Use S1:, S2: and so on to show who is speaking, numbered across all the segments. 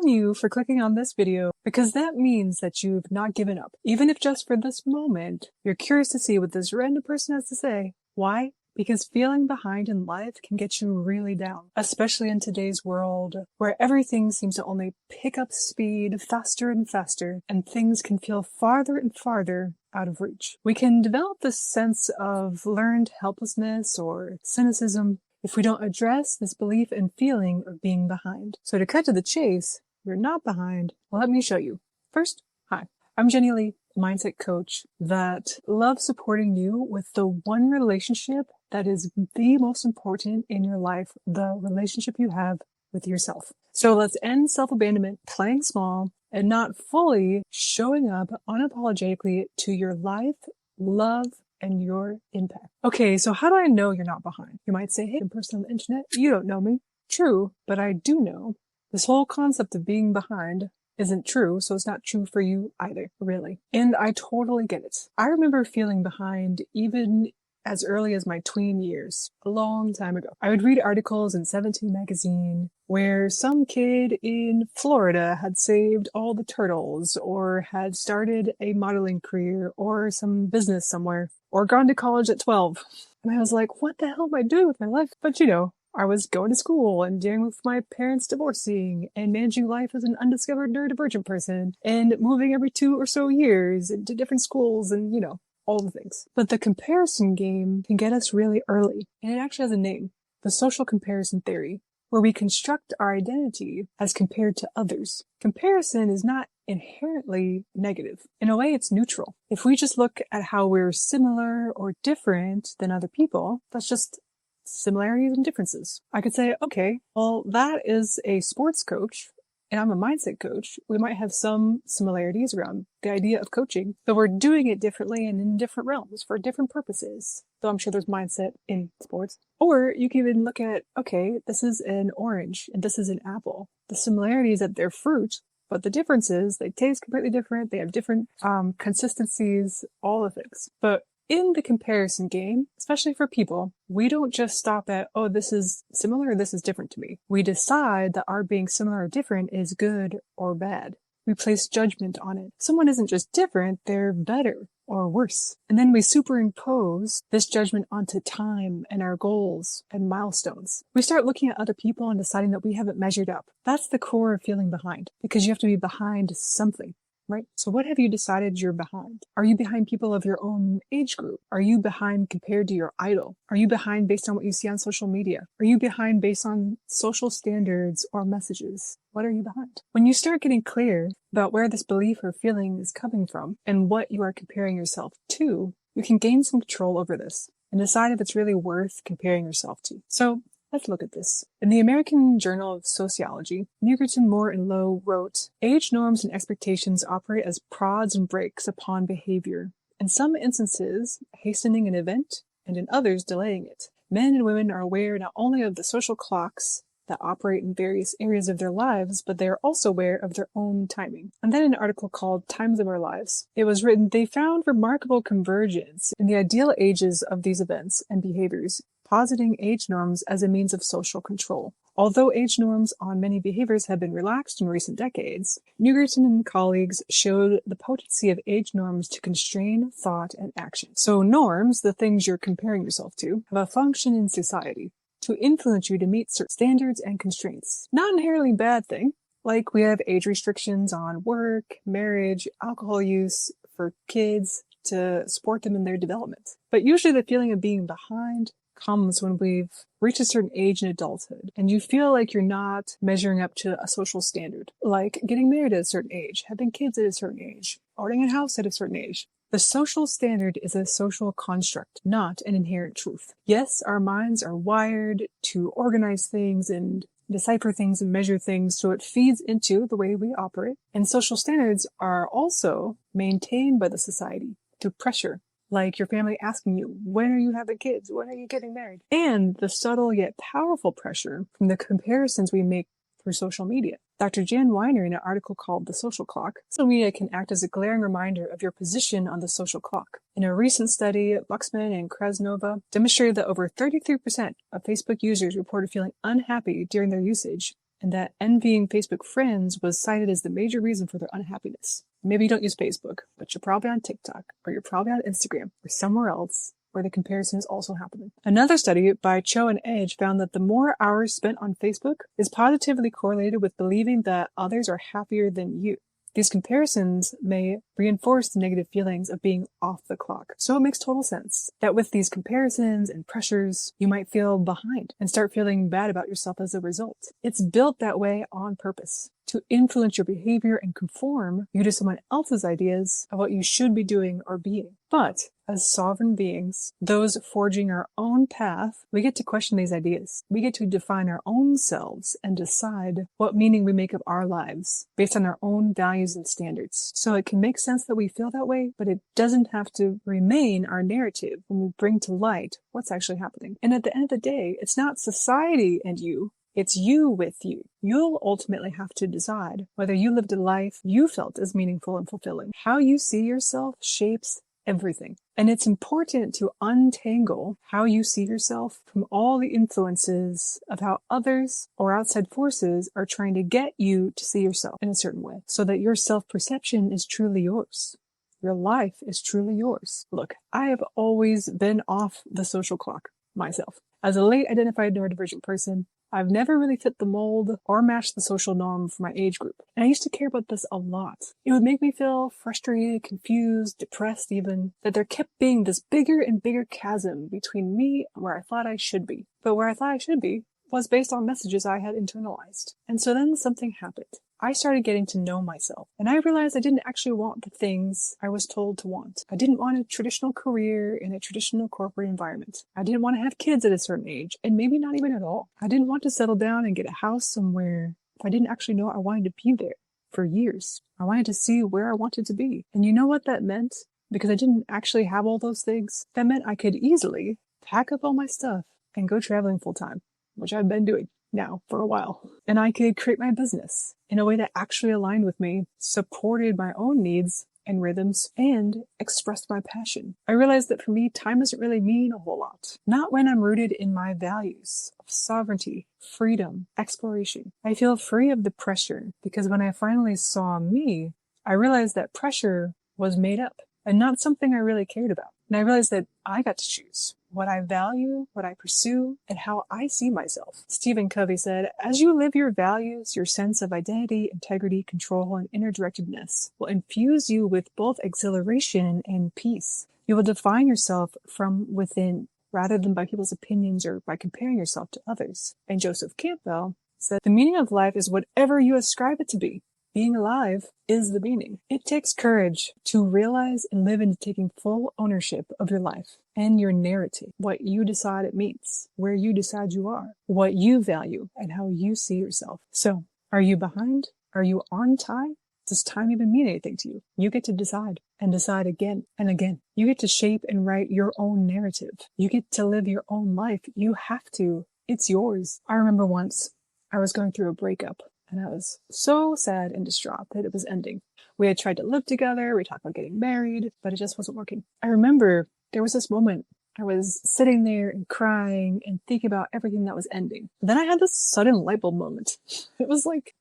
S1: on you for clicking on this video, because that means that you've not given up. Even if just for this moment, you're curious to see what this random person has to say. Why? Because feeling behind in life can get you really down, especially in today's world where everything seems to only pick up speed faster and faster, and things can feel farther and farther out of reach. We can develop this sense of learned helplessness or cynicism if we don't address this belief and feeling of being behind. So to cut to the chase, you're not behind. Well, let me show you. First, hi, I'm Jennilee, mindset coach that loves supporting you with the one relationship that is the most important in your life, the relationship you have with yourself. So let's end self-abandonment, playing small, and not fully showing up unapologetically to your life, love, and your impact. Okay, so how do I know you're not behind? You might say, hey, person on the internet, you don't know me. True, but I do know. This whole concept of being behind isn't true, so it's not true for you either, really. And I totally get it. I remember feeling behind even as early as my tween years, a long time ago. I would read articles in 17 magazine where some kid in Florida had saved all the turtles, or had started a modeling career, or some business somewhere, or gone to college at 12. And I was like, what the hell am I doing with my life? But I was going to school and dealing with my parents divorcing and managing life as an undiscovered neurodivergent person and moving every 2 or so years into different schools and, all the things. But the comparison game can get us really early, and it actually has a name, the social comparison theory, where we construct our identity as compared to others. Comparison is not inherently negative. In a way, it's neutral. If we just look at how we're similar or different than other people, that's just similarities and differences. I could say, okay, well, that is a sports coach and I'm a mindset coach. We might have some similarities around the idea of coaching, but we're doing it differently and in different realms for different purposes. Though I'm sure there's mindset in sports. Or you can even look at, okay, this is an orange and this is an apple. The similarity is that they're fruit, but the difference is they taste completely different. They have different consistencies, all the things. But in the comparison game, especially for people, we don't just stop at, oh, this is similar or this is different to me. We decide that our being similar or different is good or bad. We place judgment on it. Someone isn't just different, they're better or worse. And then we superimpose this judgment onto time and our goals and milestones. We start looking at other people and deciding that we haven't measured up. That's the core of feeling behind, because you have to be behind something. Right? So what have you decided you're behind? Are you behind people of your own age group? Are you behind compared to your idol? Are you behind based on what you see on social media? Are you behind based on social standards or messages? What are you behind? When you start getting clear about where this belief or feeling is coming from and what you are comparing yourself to, you can gain some control over this and decide if it's really worth comparing yourself to. So let's look at this. In the American Journal of Sociology, Newgerton, Moore, and Lowe wrote, age norms and expectations operate as prods and brakes upon behavior, in some instances hastening an event, and in others delaying it. Men and women are aware not only of the social clocks that operate in various areas of their lives, but they are also aware of their own timing. And then an article called Times of Our Lives. It was written, they found remarkable convergence in the ideal ages of these events and behaviors, positing age norms as a means of social control. Although age norms on many behaviors have been relaxed in recent decades, Newgerton and colleagues showed the potency of age norms to constrain thought and action. So norms, the things you're comparing yourself to, have a function in society to influence you to meet certain standards and constraints. Not inherently a bad thing. Like we have age restrictions on work, marriage, alcohol use for kids to support them in their development. But usually the feeling of being behind comes when we've reached a certain age in adulthood and you feel like you're not measuring up to a social standard, like getting married at a certain age, having kids at a certain age, owning a house at a certain age. The social standard is a social construct, not an inherent truth. Yes, our minds are wired to organize things and decipher things and measure things, so it feeds into the way we operate. And social standards are also maintained by the society through pressure. Like your family asking you, when are you having kids? When are you getting married? And the subtle yet powerful pressure from the comparisons we make through social media. Dr. Jan Weiner, in an article called The Social Clock, social media can act as a glaring reminder of your position on the social clock. In a recent study, Buxman and Krasnova demonstrated that over 33% of Facebook users reported feeling unhappy during their usage and that envying Facebook friends was cited as the major reason for their unhappiness. Maybe you don't use Facebook, but you're probably on TikTok, or you're probably on Instagram, or somewhere else where the comparison is also happening. Another study by Cho and Edge found that the more hours spent on Facebook is positively correlated with believing that others are happier than you. These comparisons may reinforce the negative feelings of being off the clock. So it makes total sense that with these comparisons and pressures, you might feel behind and start feeling bad about yourself as a result. It's built that way on purpose, to influence your behavior and conform you to someone else's ideas of what you should be doing or being. But as sovereign beings, those forging our own path, we get to question these ideas. We get to define our own selves and decide what meaning we make of our lives based on our own values and standards. So it can make sense that we feel that way, but it doesn't have to remain our narrative when we bring to light what's actually happening. And at the end of the day, it's not society and you. It's you with you. You'll ultimately have to decide whether you lived a life you felt as meaningful and fulfilling. How you see yourself shapes everything. And it's important to untangle how you see yourself from all the influences of how others or outside forces are trying to get you to see yourself in a certain way, so that your self-perception is truly yours. Your life is truly yours. Look, I have always been off the social clock myself. As a late identified neurodivergent person, I've never really fit the mold or matched the social norm for my age group. And I used to care about this a lot. It would make me feel frustrated, confused, depressed even, that there kept being this bigger and bigger chasm between me and where I thought I should be. But where I thought I should be was based on messages I had internalized. And so then something happened. I started getting to know myself, and I realized I didn't actually want the things I was told to want. I didn't want a traditional career in a traditional corporate environment. I didn't want to have kids at a certain age, and maybe not even at all. I didn't want to settle down and get a house somewhere if I didn't actually know I wanted to be there for years. I wanted to see where I wanted to be. And you know what that meant? Because I didn't actually have all those things, that meant I could easily pack up all my stuff and go traveling full time, which I've been doing now for a while. And I could create my business in a way that actually aligned with me, supported my own needs and rhythms, and expressed my passion. I realized that for me, time doesn't really mean a whole lot. Not when I'm rooted in my values of sovereignty, freedom, exploration. I feel free of the pressure because when I finally saw me, I realized that pressure was made up and not something I really cared about. And I realized that I got to choose what I value, what I pursue, and how I see myself. Stephen Covey said, as you live your values, your sense of identity, integrity, control, and inner directedness will infuse you with both exhilaration and peace. You will define yourself from within, rather than by people's opinions or by comparing yourself to others. And Joseph Campbell said, the meaning of life is whatever you ascribe it to be. Being alive is the meaning. It takes courage to realize and live into taking full ownership of your life and your narrative, what you decide it means, where you decide you are, what you value, and how you see yourself. So, are you behind? Are you on time? Does time even mean anything to you? You get to decide and decide again and again. You get to shape and write your own narrative. You get to live your own life. You have to. It's yours. I remember once I was going through a breakup. And I was so sad and distraught that it was ending. We had tried to live together, we talked about getting married, but it just wasn't working. I remember there was this moment I was sitting there and crying and thinking about everything that was ending. Then I had this sudden light bulb moment. It was like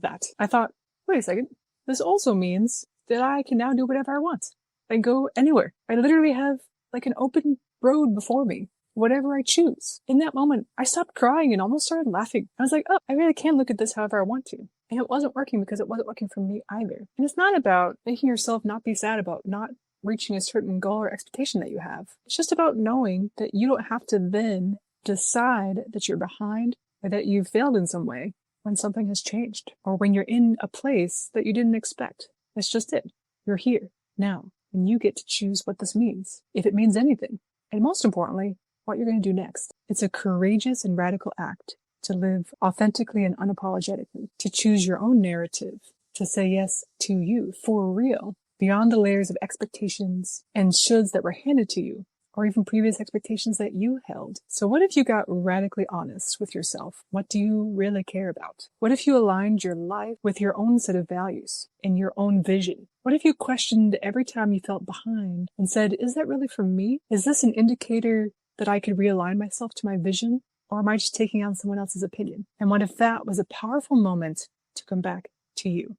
S1: that. I thought, wait a second, this also means that I can now do whatever I want and go anywhere. I literally have like an open road before me. Whatever I choose. In that moment, I stopped crying and almost started laughing. I was like, oh, I really can look at this however I want to. And it wasn't working because it wasn't working for me either. And it's not about making yourself not be sad about not reaching a certain goal or expectation that you have. It's just about knowing that you don't have to then decide that you're behind or that you've failed in some way when something has changed or when you're in a place that you didn't expect. That's just it. You're here now and you get to choose what this means, if it means anything. And most importantly, what you're going to do next. It's a courageous and radical act to live authentically and unapologetically, to choose your own narrative, to say yes to you for real, beyond the layers of expectations and shoulds that were handed to you, or even previous expectations that you held. So what if you got radically honest with yourself? What do you really care about? What if you aligned your life with your own set of values and your own vision? What if you questioned every time you felt behind and said, is that really for me? Is this an indicator that I could realign myself to my vision Or am I just taking on someone else's opinion? And what if that was a powerful moment to come back to you?